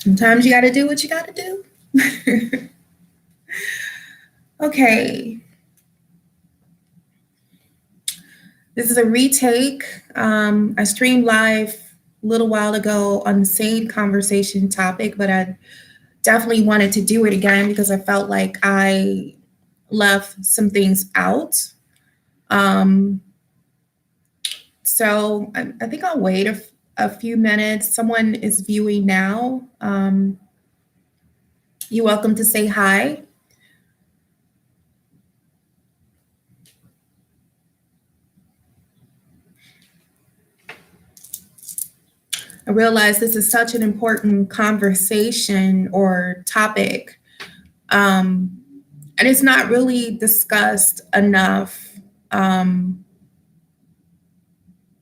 Sometimes you got to do what you got to do. Okay. This is a retake. I streamed live a little while ago on the same conversation topic, but I definitely wanted to do it again because I felt like I left some things out. Um, so I think I'll wait a few minutes. Someone is viewing now. You're welcome to say hi. I realize this is such an important conversation or topic, and it's not really discussed enough,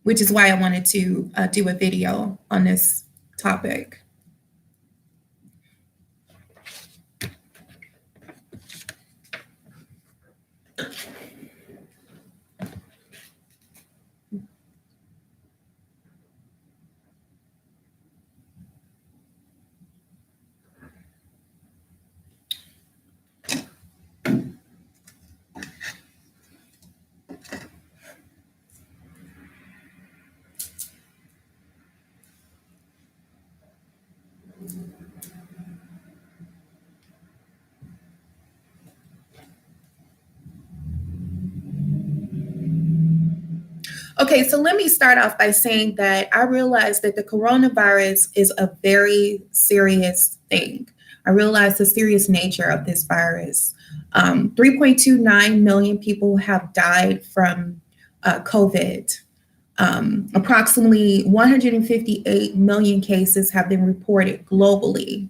which is why I wanted to do a video on this topic. Okay, so let me start off by saying that I realize that the coronavirus is a very serious thing. I realize the serious nature of this virus. 3.29 million people have died from COVID. Approximately 158 million cases have been reported globally.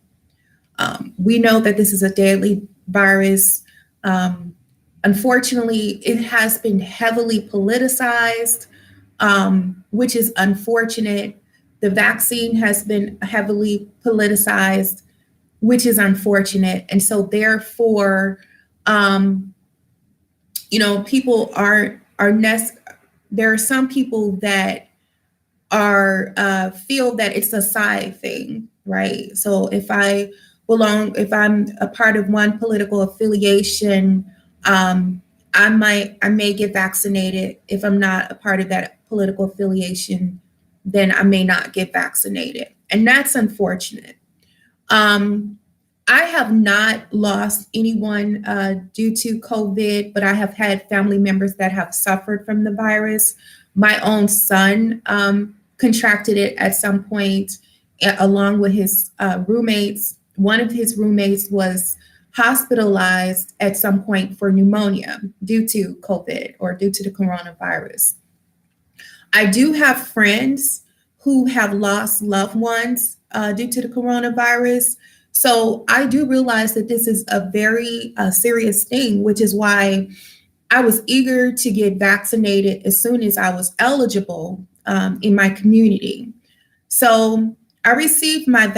We know that this is a deadly virus. Unfortunately, it has been heavily politicized, which is unfortunate. The vaccine has been heavily politicized, which is unfortunate. And so therefore, people there are some people that feel that it's a side thing, right? So if I'm a part of one political affiliation, I may get vaccinated. If I'm not a part of that political affiliation, then I may not get vaccinated. And that's unfortunate. I have not lost anyone due to COVID, but I have had family members that have suffered from the virus. My own son contracted it at some point, along with his roommates. One of his roommates was hospitalized at some point for pneumonia due to COVID or due to the coronavirus. I do have friends who have lost loved ones due to the coronavirus. So I do realize that this is a very serious thing, which is why I was eager to get vaccinated as soon as I was eligible in my community. So I received my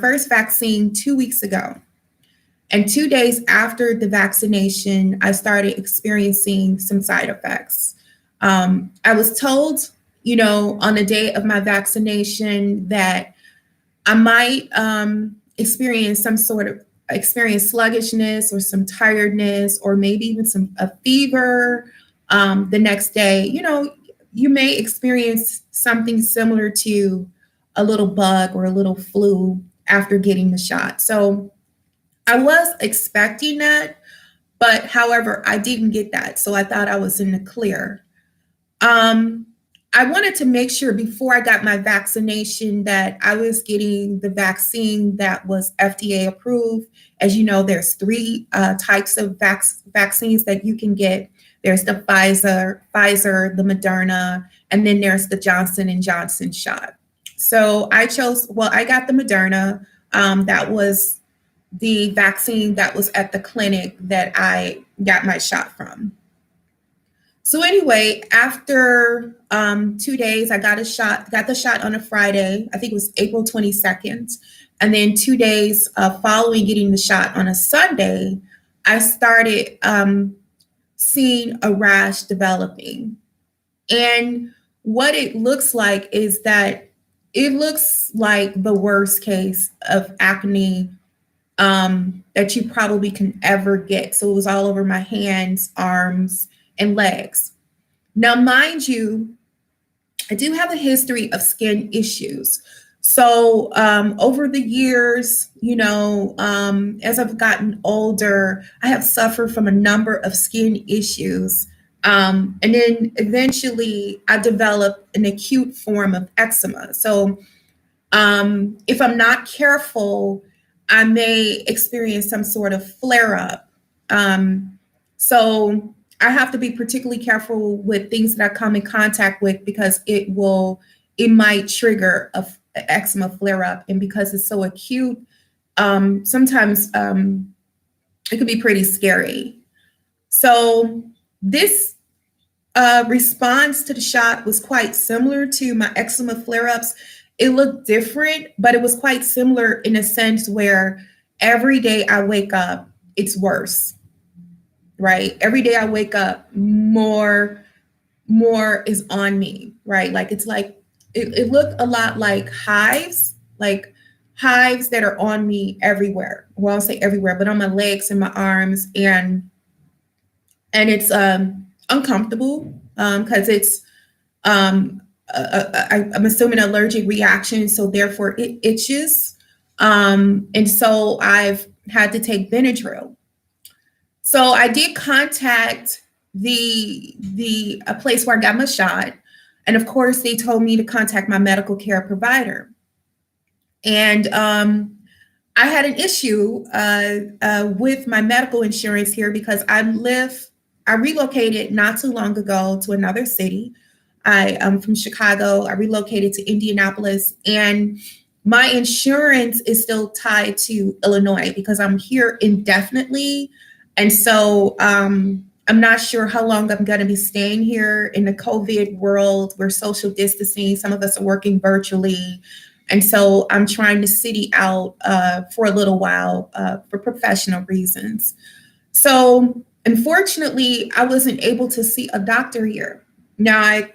first vaccine 2 weeks ago. And 2 days after the vaccination, I started experiencing some side effects. I was told, on the day of my vaccination that I might experience sluggishness or some tiredness or maybe even a fever the next day. You may experience something similar to a little bug or a little flu after getting the shot. So I was expecting that, but however, I didn't get that. So I thought I was in the clear. I wanted to make sure before I got my vaccination that I was getting the vaccine that was FDA approved. As you know, there's three types of vaccines that you can get. There's the Pfizer, the Moderna, and then there's the Johnson & Johnson shot. So I got the Moderna. That was the vaccine that was at the clinic that I got my shot from. So anyway, after 2 days, I got the shot on a Friday. I think it was April 22nd. And then 2 days following getting the shot on a Sunday, I started seeing a rash developing. And what it looks like is that it looks like the worst case of acne that you probably can ever get. So it was all over my hands, arms, and legs. Now, mind you, I do have a history of skin issues. So over the years, as I've gotten older, I have suffered from a number of skin issues. And then eventually I developed an acute form of eczema. So if I'm not careful, I may experience some sort of flare up. So I have to be particularly careful with things that I come in contact with because it might trigger a eczema flare up. And because it's so acute, sometimes it could be pretty scary. So this response to the shot was quite similar to my eczema flare ups. It looked different, but it was quite similar in a sense where every day I wake up, it's worse, right? Every day I wake up, more is on me, right? Like it looked a lot like hives that are on me everywhere. Well, I'll say everywhere, but on my legs and my arms, and it's uncomfortable because it's I'm assuming an allergic reaction, so therefore it itches. And so I've had to take Benadryl. So I did contact a place where I got my shot, and of course they told me to contact my medical care provider. And I had an issue with my medical insurance here because I relocated not too long ago to another city. I am from Chicago. I relocated to Indianapolis, and my insurance is still tied to Illinois because I'm here indefinitely. And so I'm not sure how long I'm going to be staying here in the COVID world. We're social distancing. Some of us are working virtually. And so I'm trying to city out for a little while for professional reasons. So unfortunately, I wasn't able to see a doctor here. Now, I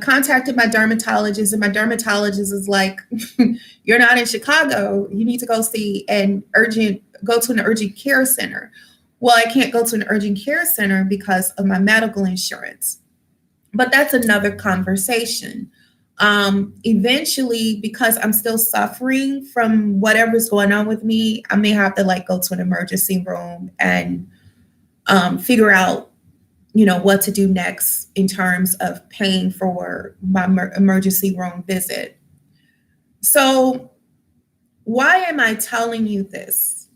contacted my dermatologist, and my dermatologist is like, "You're not in Chicago. You need to go to an urgent care center." Well, I can't go to an urgent care center because of my medical insurance. But that's another conversation. Eventually, because I'm still suffering from whatever's going on with me, I may have to go to an emergency room and figure out what to do next in terms of paying for my emergency room visit. So why am I telling you this?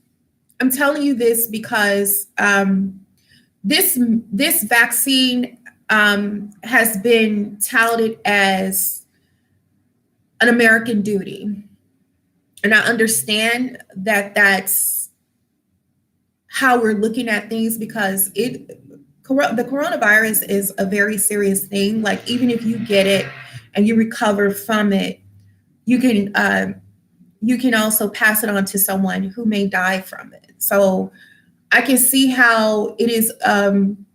I'm telling you this because this vaccine has been touted as an American duty. And I understand that that's how we're looking at things because the coronavirus is a very serious thing. Like, even if you get it and you recover from it, you can also pass it on to someone who may die from it. So I can see how it is.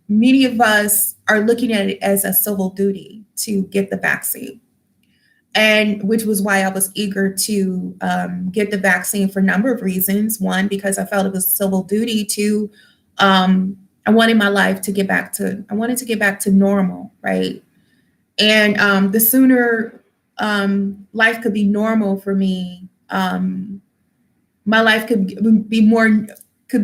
Many of us are looking at it as a civil duty to get the vaccine, and which was why I was eager to get the vaccine for a number of reasons. One, because I felt it was a civil duty. Two, I wanted my life to get back to normal, right? And the sooner life could be normal for me, my life could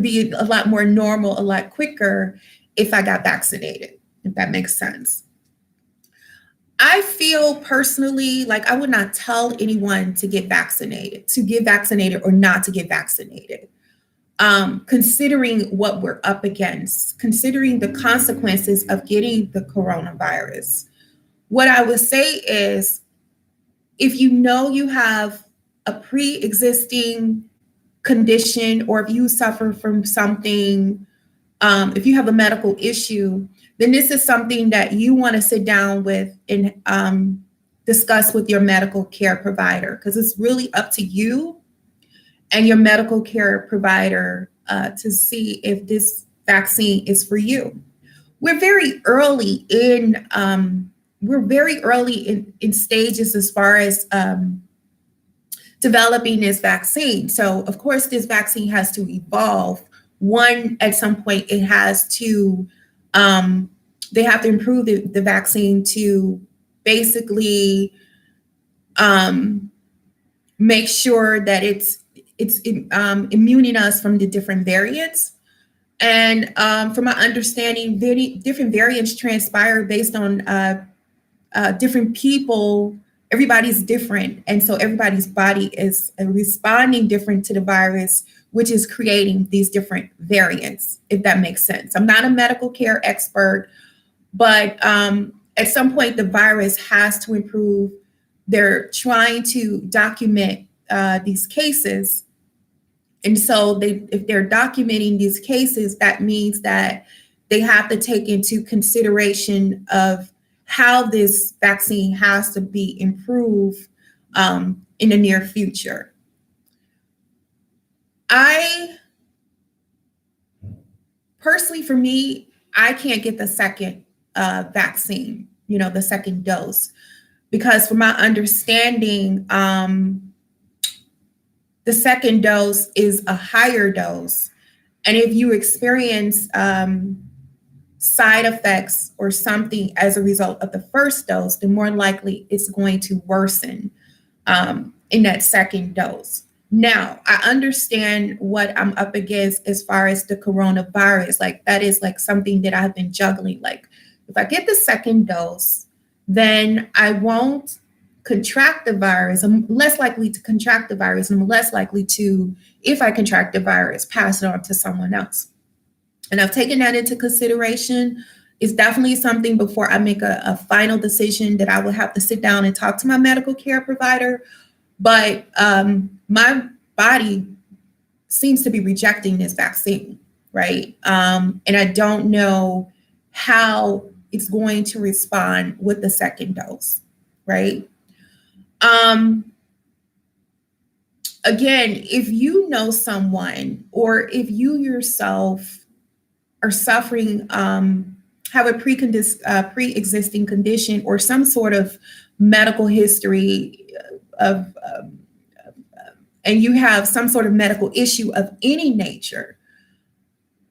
be a lot more normal, a lot quicker if I got vaccinated, if that makes sense. I feel personally like I would not tell anyone to get vaccinated or not to get vaccinated. Considering what we're up against, considering the consequences of getting the coronavirus. What I would say is, if you know you have a pre-existing condition, or if you suffer from something, if you have a medical issue, then this is something that you want to sit down with and discuss with your medical care provider, because it's really up to you and your medical care provider to see if this vaccine is for you. We're very early in stages as far as developing this vaccine. So, of course, this vaccine has to evolve. One, at some point, it has to, they have to improve the vaccine to basically make sure that it's immuning us from the different variants. And from my understanding, different variants transpire based on different people. Everybody's different, and so everybody's body is responding different to the virus, which is creating these different variants, if that makes sense. I'm not a medical care expert, but at some point the virus has to improve. They're trying to document these cases, and so if they're documenting these cases, that means that they have to take into consideration of how this vaccine has to be improved in the near future. I personally, for me, I can't get the second vaccine, the second dose, because from my understanding, the second dose is a higher dose. And if you experience side effects or something as a result of the first dose, then more likely it's going to worsen in that second dose. Now, I understand what I'm up against as far as the coronavirus. Like, that is like something that I've been juggling. Like, if I get the second dose, then I won't contract the virus. I'm less likely to contract the virus, and I'm less likely to, if I contract the virus, pass it on to someone else. And I've taken that into consideration. It's definitely something before I make a final decision that I will have to sit down and talk to my medical care provider. But my body seems to be rejecting this vaccine, right? And I don't know how it's going to respond with the second dose, right? Again, if you know someone, or if you yourself are suffering, have a pre-existing condition or some sort of medical history of, and you have some sort of medical issue of any nature,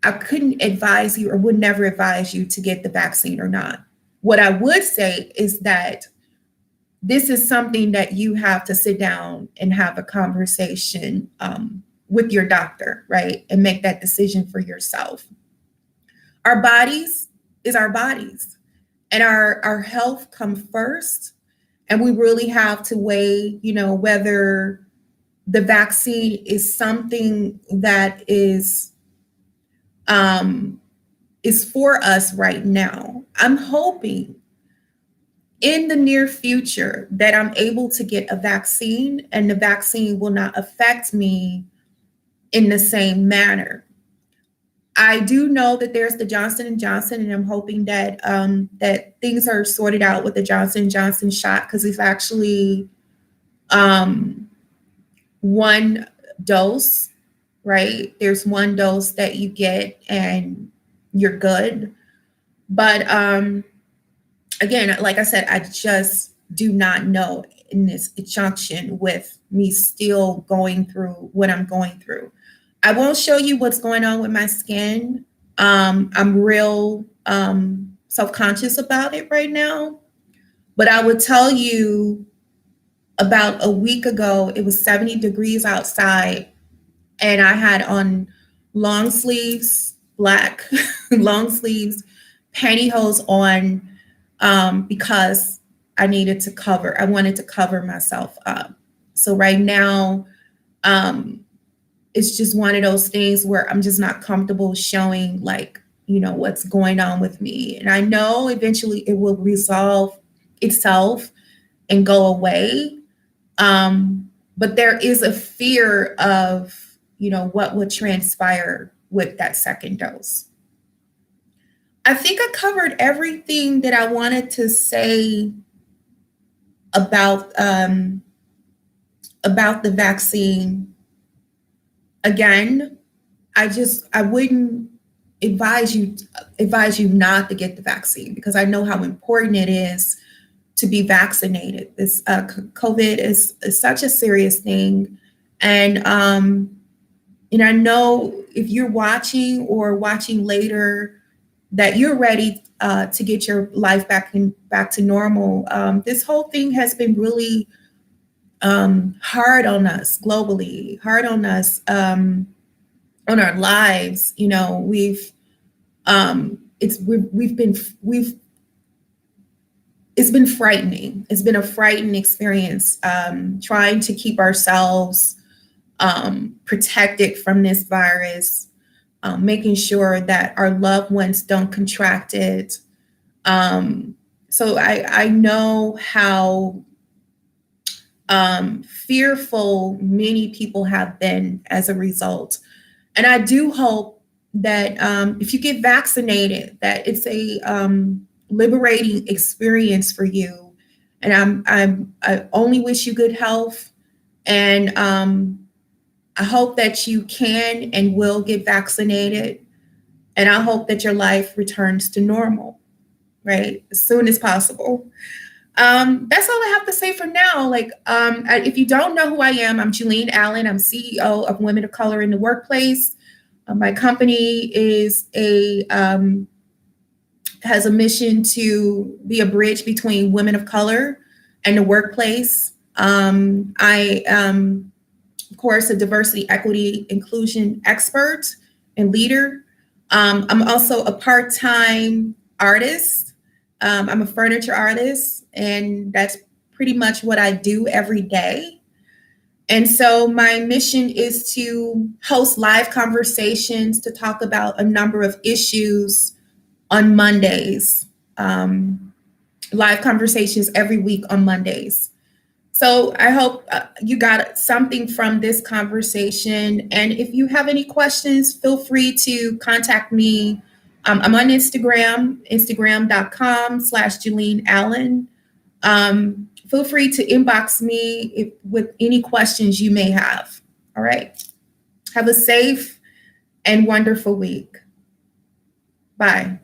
I couldn't advise you, or would never advise you, to get the vaccine or not. What I would say is that this is something that you have to sit down and have a conversation with your doctor, right? And make that decision for yourself. Our bodies is our bodies, and our health come first. And we really have to weigh, whether the vaccine is something that is for us right now. I'm hoping in the near future that I'm able to get a vaccine, and the vaccine will not affect me in the same manner. I do know that there's the Johnson & Johnson, and I'm hoping that that things are sorted out with the Johnson & Johnson shot, because it's actually one dose, right? There's one dose that you get and you're good. But again, like I said, I just do not know in this junction with me still going through what I'm going through. I won't show you what's going on with my skin. I'm real self-conscious about it right now. But I would tell you, about a week ago, it was 70 degrees outside, and I had on long sleeves, black long sleeves, pantyhose on, because I wanted to cover myself up. So right now, it's just one of those things where I'm just not comfortable showing, like, what's going on with me. And I know eventually it will resolve itself and go away. But there is a fear of, what would transpire with that second dose. I think I covered everything that I wanted to say about the vaccine. Again, I wouldn't advise you not to get the vaccine, because I know how important it is to be vaccinated. This COVID is such a serious thing, and I know if you're watching or watching later that you're ready to get your life back to normal. This whole thing has been really hard on us globally, hard on us on our lives. We've it's been frightening. It's been a frightening experience trying to keep ourselves protected from this virus, making sure that our loved ones don't contract it. So I know how fearful many people have been as a result. And I do hope that if you get vaccinated, that it's a liberating experience for you. And I only wish you good health. And I hope that you can and will get vaccinated. And I hope that your life returns to normal, right? As soon as possible. That's all I have to say for now. If you don't know who I am, I'm Julene Allen. I'm CEO of Women of Color in the Workplace. My company has a mission to be a bridge between women of color and the workplace. I am, of course, a diversity, equity, inclusion expert and leader. I'm also a part-time artist. I'm a furniture artist, and that's pretty much what I do every day. And so my mission is to host live conversations to talk about a number of issues on Mondays, live conversations every week on Mondays. So I hope you got something from this conversation. And if you have any questions, feel free to contact me. I'm on Instagram, instagram.com/Julene Allen. Feel free to inbox me with any questions you may have. All right. Have a safe and wonderful week. Bye.